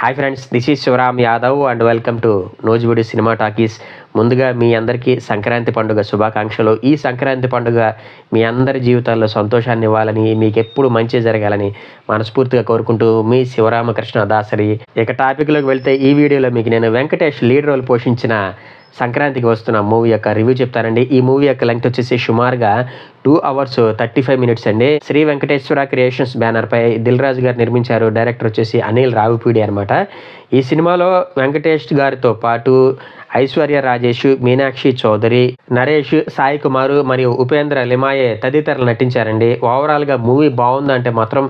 Hi friends, this is Shivaram Yadav and welcome to నోజ్బుడి cinema talkies. ముందుగా మీ అందరికీ సంక్రాంతి పండుగ శుభాకాంక్షలు. ఈ సంక్రాంతి పండుగ మీ అందరి జీవితాల్లో సంతోషాన్ని ఇవ్వాలని, మీకు ఎప్పుడు మంచి జరగాలని మనస్ఫూర్తిగా కోరుకుంటూ మీ శివరామకృష్ణ దాసరి. ఇక టాపిక్లోకి వెళ్తే ఈ వీడియోలో మీకు నేను వెంకటేష్ లీడ్ రోల్ పోషించిన సంక్రాంతికి వస్తున్న మూవీ యొక్క రివ్యూ చెప్తానండి. ఈ మూవీ యొక్క లెంగ్త్ వచ్చేసి సుమారుగా 2 hours 35 minutes అండి. శ్రీ వెంకటేశ్వర క్రియేషన్స్ బ్యానర్ పై దిల్ రాజు గారు నిర్మించారు. డైరెక్టర్ వచ్చేసి అనిల్ రావిపూడి అనమాట. ఈ సినిమాలో వెంకటేష్ గారితో పాటు ఐశ్వర్య రాజేష్, మీనాక్షి చౌదరి, నరేష్, సాయి కుమార్ మరియు ఉపేంద్ర లిమాయే తదితరులు నటించారండి. ఓవరాల్గా మూవీ బాగుందంటే మాత్రం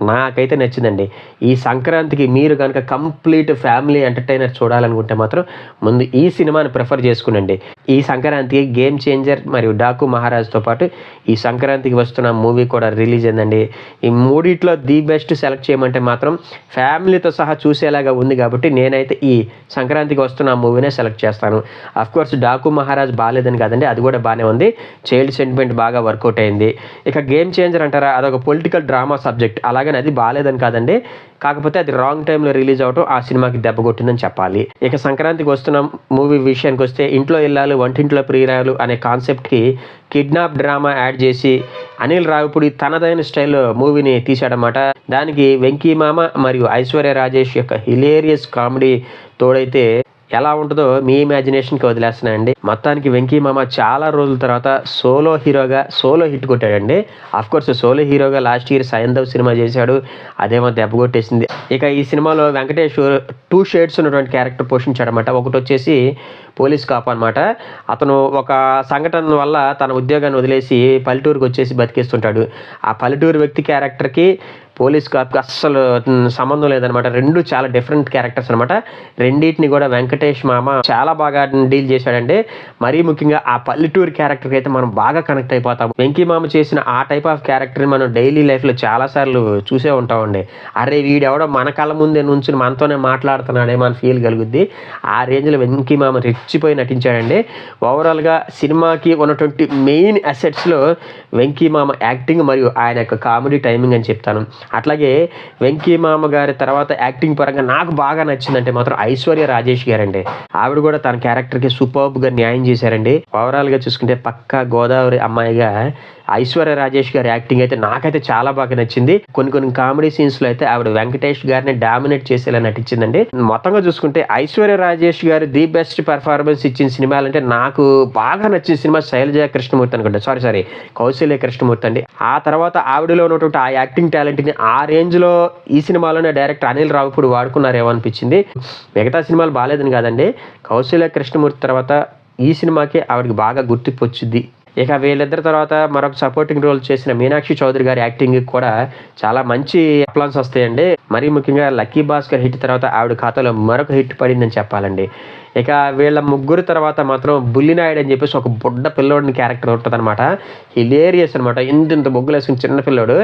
నాకైతే నచ్చిందండి. ఈ సంక్రాంతికి మీరు కనుక కంప్లీట్ ఫ్యామిలీ ఎంటర్టైనర్ చూడాలనుకుంటే మాత్రం ముందు ఈ సినిమాని ప్రిఫర్ చేసుకునండి. ఈ సంక్రాంతికి గేమ్ చేంజర్ మరియు డాకు మహారాజ్తో పాటు ఈ సంక్రాంతికి వస్తున్న మూవీ కూడా రిలీజ్ అయిందండి. ఈ మూడిట్లో ది బెస్ట్ సెలెక్ట్ చేయమంటే మాత్రం ఫ్యామిలీతో సహా చూసేలాగా ఉంది కాబట్టి నేనైతే ఈ సంక్రాంతికి వస్తున్న మూవీనే సెలెక్ట్ చేస్తాను. అఫ్కోర్స్ డాకు మహారాజ్ బాగాలేదని కాదండి, అది కూడా బాగానే ఉంది. చైల్డ్ సెంటిమెంట్ బాగా వర్కౌట్ అయింది. ఇక గేమ్ చేంజర్ అంటారా, అదొక పొలిటికల్ డ్రామా సబ్జెక్ట్. అలాగే అది బాగాలేదని కాదండి, కాకపోతే అది రాంగ్ టైంలో రిలీజ్ అవటం ఆ సినిమాకి దెబ్బ కొట్టిందని చెప్పాలి. ఇక సంక్రాంతికి వస్తున్న మూవీ విషయానికి వస్తే ఇంట్లో ఇల్లాలు వంటింట్లో ప్రియురాలు అనే కాన్సెప్ట్కి కిడ్నాప్ డ్రామా యాడ్ చేసి అనిల్ రావిపూడి తనదైన స్టైల్లో మూవీని తీశాడనమాట. దానికి వెంకీ మామ మరియు ఐశ్వర్య రాజేష్ యొక్క హిలేరియస్ కామెడీ తోడైతే ఎలా ఉంటుందో మీ ఇమాజినేషన్కి వదిలేస్తున్నాయండి. మొత్తానికి వెంకీ మామ చాలా రోజుల తర్వాత సోలో హిట్ కొట్టాడండి. అఫ్కోర్స్ సోలో హీరోగా లాస్ట్ ఇయర్ సైంధవ్ సినిమా చేశాడు, అదేమో దెబ్బ కొట్టేసింది. ఇక ఈ సినిమాలో వెంకటేష్ 2 shades ఉన్నటువంటి క్యారెక్టర్ పోషించాడనమాట. ఒకటి వచ్చేసి పోలీస్ కాప్ అనమాట. అతను ఒక సంఘటన వల్ల తన ఉద్యోగాన్ని వదిలేసి పల్లెటూరుకి వచ్చేసి బతికేస్తుంటాడు. ఆ పల్లెటూరు వ్యక్తి క్యారెక్టర్కి పోలీస్ కాప్కి అస్సలు సంబంధం లేదనమాట. రెండు చాలా డిఫరెంట్ క్యారెక్టర్స్ అనమాట. రెండింటిని కూడా వెంకటేష్ మామ చాలా బాగా డీల్ చేశాడండి. మరీ ముఖ్యంగా ఆ పల్లెటూరు క్యారెక్టర్కి అయితే మనం బాగా కనెక్ట్ అయిపోతాం. వెంకీ మామ చేసిన ఆ టైప్ ఆఫ్ క్యారెక్టర్ని మనం డైలీ లైఫ్లో చాలాసార్లు చూసే ఉంటామండి. అరే వీడెవడో మన కళ్ళ ముందే నుంచుని మనతోనే మాట్లాడుతున్నాడే మన ఫీల్ కలుగుద్ది. ఆ రేంజ్లో వెంకీ మామ రెచ్చిపోయి నటించాడండి. ఓవరాల్గా సినిమాకి ఉన్నటువంటి మెయిన్ అసెట్స్లో వెంకీ మామ యాక్టింగ్ మరియు ఆయన యొక్క కామెడీ టైమింగ్ అని చెప్తాను. అట్లాగే వెంకీ మామ గారి తర్వాత యాక్టింగ్ పరంగా నాకు బాగా నచ్చిందంటే మాత్రం ఐశ్వర్య రాజేష్ గారండి. ఆవిడ కూడా తన క్యారెక్టర్కి సూపర్బ్గా న్యాయం చేశారండి. ఓవరాల్గా చూసుకుంటే పక్కా గోదావరి అమ్మాయిగా ఐశ్వర్య రాజేష్ గారి యాక్టింగ్ అయితే నాకైతే చాలా బాగా నచ్చింది. కొన్ని కామెడీ సీన్స్లో అయితే ఆవిడ వెంకటేష్ గారిని డామినేట్ చేసేలా నటించిందండి. మొత్తంగా చూసుకుంటే ఐశ్వర్య రాజేష్ గారు ది బెస్ట్ పెర్ఫార్మెన్స్ ఇచ్చిన సినిమాలంటే నాకు బాగా నచ్చిన సినిమా శైలజ కృష్ణమూర్తి అనుకుంటా, సారీ కౌశల్య కృష్ణమూర్తి అండి. ఆ తర్వాత ఆవిడలో ఉన్నటువంటి ఆ యాక్టింగ్ టాలెంట్ని ఆ రేంజ్లో ఈ సినిమాలోనే డైరెక్టర్ అనిల్ రావిపూడి వాడుకున్నారేమో అనిపించింది. మిగతా సినిమాలు బాగాలేదని కాదండి, కౌశల్య కృష్ణమూర్తి తర్వాత ఈ సినిమాకి ఆవిడకి బాగా గుర్తింపు వచ్చింది. ఇక వీళ్ళిద్దరి తర్వాత మరొక సపోర్టింగ్ రోల్ చేసిన మీనాక్షి చౌదరి గారి యాక్టింగ్ కూడా చాలా మంచి అప్లాన్స్ వస్తాయండి. మరీ ముఖ్యంగా లక్కీ భాస్కర్ హిట్ తర్వాత ఆవిడ ఖాతాలో మరొక హిట్ పడిందని చెప్పాలండి. ఇక వీళ్ళ ముగ్గురు తర్వాత మాత్రం బుల్లినాయుడు అని చెప్పేసి ఒక బుడ్డ పిల్లోడిని క్యారెక్టర్ ఉంటుంది అనమాట. హిలేరియస్ అనమాట. ఇంత బొగ్గులు వేసుకుని చిన్న పిల్లోడు,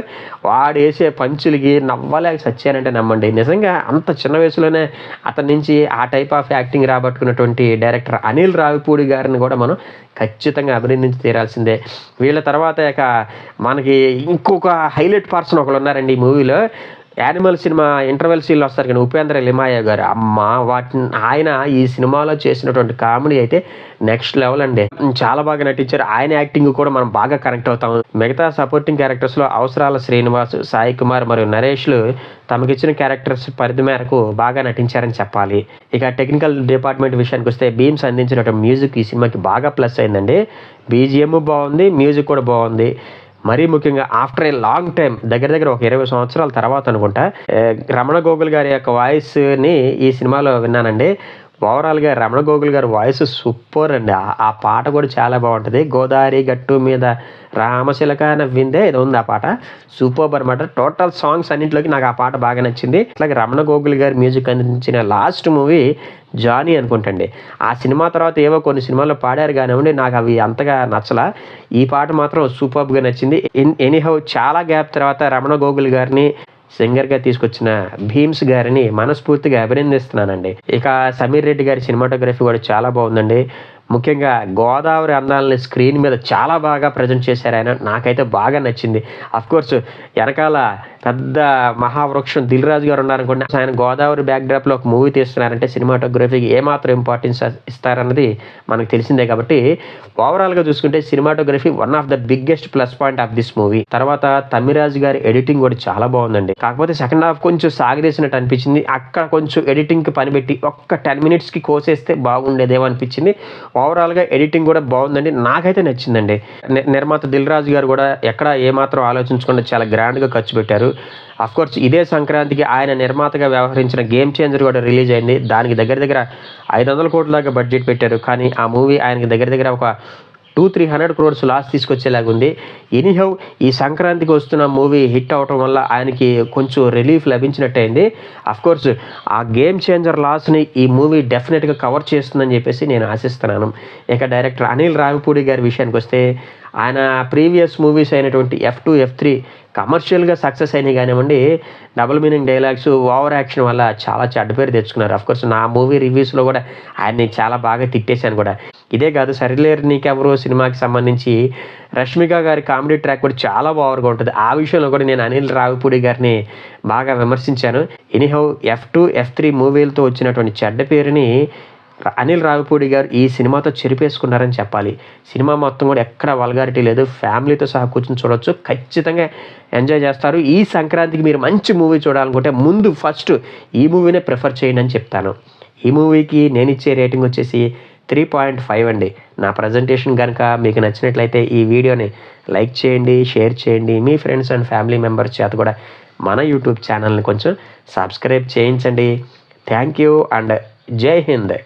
వాడు వేసే పంచులకి నవ్వలేక సచ్చానంటే నమ్మండి. నిజంగా అంత చిన్న వయసులోనే అతని నుంచి ఆ టైప్ ఆఫ్ యాక్టింగ్ రాబట్టుకున్నటువంటి డైరెక్టర్ అనిల్ రావిపూడి గారిని కూడా మనం ఖచ్చితంగా అభినందించి తీరాల్సిందే. వీళ్ళ తర్వాత ఇక మనకి ఇంకొక హైలైట్ పర్సన్ ఒకళ్ళు ఉన్నారండి ఈ మూవీలో. యానిమల్ సినిమా ఇంటర్వెల్ సీన్లో వస్తారు కానీ ఉపేంద్ర లిమాయే గారు, ఆయన ఈ సినిమాలో చేసినటువంటి కామెడీ అయితే నెక్స్ట్ లెవెల్ అండి. చాలా బాగా నటించారు. ఆయన యాక్టింగ్ కూడా మనం బాగా కనెక్ట్ అవుతాం. మిగతా సపోర్టింగ్ క్యారెక్టర్స్లో అవసరాల శ్రీనివాస్, సాయి కుమార్ మరియు నరేష్లు తమకిచ్చిన క్యారెక్టర్స్ పరిధి మేరకు బాగా నటించారని చెప్పాలి. ఇక టెక్నికల్ డిపార్ట్మెంట్ విషయానికి వస్తే బీమ్స్ అందించినటువంటి మ్యూజిక్ ఈ సినిమాకి బాగా ప్లస్ అయిందండి. బీజిఎం బాగుంది, మ్యూజిక్ కూడా బాగుంది. మరీ ముఖ్యంగా ఆఫ్టర్ ఏ లాంగ్ టైం, దగ్గర ఒక 20 సంవత్సరాల తర్వాత అనుకుంటా, రమణ గోగుల్ గారి యొక్క వాయిస్ని ఈ సినిమాలో విన్నానండి. ఓవరాల్గా రమణ గోగుల్ గారి వాయిస్ సూపర్ అండి. ఆ పాట కూడా చాలా బాగుంటుంది. గోదావరి గట్టు మీద రామశిలక నవ్విందే ఏదో ఉంది ఆ పాట, సూపర్ అనమాట. టోటల్ సాంగ్స్ అన్నింటిలోకి నాకు ఆ పాట బాగా నచ్చింది. అట్లాగే రమణ గోగుల్ గారి మ్యూజిక్ అందించిన లాస్ట్ మూవీ జానీ అనుకుంటండి. ఆ సినిమా తర్వాత ఏవో కొన్ని సినిమాల్లో పాడారు కానివ్వండి, నాకు అవి అంతగా నచ్చలా. ఈ పాట మాత్రం సూపర్గా నచ్చింది. ఎనీహౌ చాలా గ్యాప్ తర్వాత రమణ గోగుల్ గారిని సింగర్గా తీసుకొచ్చిన భీమ్స్ గారిని మనస్ఫూర్తిగా అభినందిస్తున్నానండి. ఇక సమీర్ రెడ్డి గారి సినిమాటోగ్రఫీ కూడా చాలా బాగుందండి. ముఖ్యంగా గోదావరి అందాలని స్క్రీన్ మీద చాలా బాగా ప్రజెంట్ చేశారు ఆయన. నాకైతే బాగా నచ్చింది. అఫ్కోర్స్ వెనకాల పెద్ద మహావృక్షం దిల్ రాజు గారు ఉన్నారనుకోండి, ఆయన గోదావరి బ్యాక్డ్రాప్లో ఒక మూవీ తీస్తున్నారంటే సినిమాటోగ్రఫీకి ఏమాత్రం ఇంపార్టెన్స్ ఇస్తారన్నది మనకు తెలిసిందే. కాబట్టి ఓవరాల్గా చూసుకుంటే cinematography one of the biggest plus point of this movie. తర్వాత తమ్మిరాజు గారి ఎడిటింగ్ కూడా చాలా బాగుందండి. కాకపోతే సెకండ్ హాఫ్ కొంచెం సాగదీసినట్టు అనిపించింది. అక్కడ కొంచెం ఎడిటింగ్కి పనిపెట్టి ఒక్క 10 minutesకి కోసేస్తే బాగుండేదేమో అనిపించింది. ఓవరాల్గా ఎడిటింగ్ కూడా బాగుందండి, నాకైతే నచ్చిందండి. నిర్మాత దిల్ రాజు గారు కూడా ఎక్కడ ఏమాత్రం ఆలోచించకుండా చాలా గ్రాండ్గా ఖర్చు పెట్టారు. అఫ్కోర్స్ ఇదే సంక్రాంతికి ఆయన నిర్మాతగా వ్యవహరించిన గేమ్ చేంజర్ కూడా రిలీజ్ అయింది. దానికి దగ్గర 500 కోట్ల దాకా బడ్జెట్ పెట్టారు. కానీ ఆ మూవీ ఆయనకి దగ్గర ఒక 200-300 crores లాస్ తీసుకొచ్చేలాగా ఉంది. ఎనీహౌ ఈ సంక్రాంతికి వస్తున్న మూవీ హిట్ అవటం వల్ల ఆయనకి కొంచెం రిలీఫ్ లభించినట్టయింది. అఫ్కోర్స్ ఆ గేమ్ చేంజర్ లాస్ని ఈ మూవీ డెఫినెట్గా కవర్ చేస్తుందని చెప్పేసి నేను ఆశిస్తున్నాను. ఇక డైరెక్టర్ అనిల్ రావిపూడి గారి విషయానికి వస్తే, ఆయన ప్రీవియస్ మూవీస్ అయినటువంటి F2, F3 కమర్షియల్గా సక్సెస్ అయినాయి కానివ్వండి, double meaning dialogues, over action వల్ల చాలా చెడ్డ పేరు తెచ్చుకున్నారు. అఫ్కోర్స్ నా మూవీ రివ్యూస్లో కూడా ఆయన్ని చాలా బాగా తిట్టేశాను కూడా. ఇదే కాదు, సరిలేరు నీకెవరో సినిమాకి సంబంధించి రష్మిక గారి కామెడీ ట్రాక్ కూడా చాలా ఓవర్గా ఉంటుంది. ఆ విషయంలో కూడా నేను అనిల్ రావిపూడి గారిని బాగా విమర్శించాను. ఎనీహౌ F2, F3 మూవీలతో వచ్చినటువంటి చెడ్డ పేరుని అనిల్ రావిపూడి గారు ఈ సినిమాతో చెరిపేసుకున్నారని చెప్పాలి. సినిమా మొత్తం కూడా ఎక్కడ వల్గారిటీ లేదు. ఫ్యామిలీతో సహా కూర్చొని చూడొచ్చు, ఖచ్చితంగా ఎంజాయ్ చేస్తారు. ఈ సంక్రాంతికి మీరు మంచి మూవీ చూడాలనుకుంటే ముందు ఫస్ట్ ఈ మూవీనే ప్రిఫర్ చేయండి అని చెప్తాను. ఈ మూవీకి నేను ఇచ్చే రేటింగ్ వచ్చేసి 3.5 అండి. నా ప్రజెంటేషన్ కనుక మీకు నచ్చినట్లయితే ఈ వీడియోని లైక్ చేయండి, షేర్ చేయండి. మీ ఫ్రెండ్స్ అండ్ ఫ్యామిలీ మెంబర్స్ చేత కూడా మన యూట్యూబ్ ఛానల్ని కొంచెం సబ్స్క్రైబ్ చేయించండి. థ్యాంక్ యూ అండ్ జై హింద్.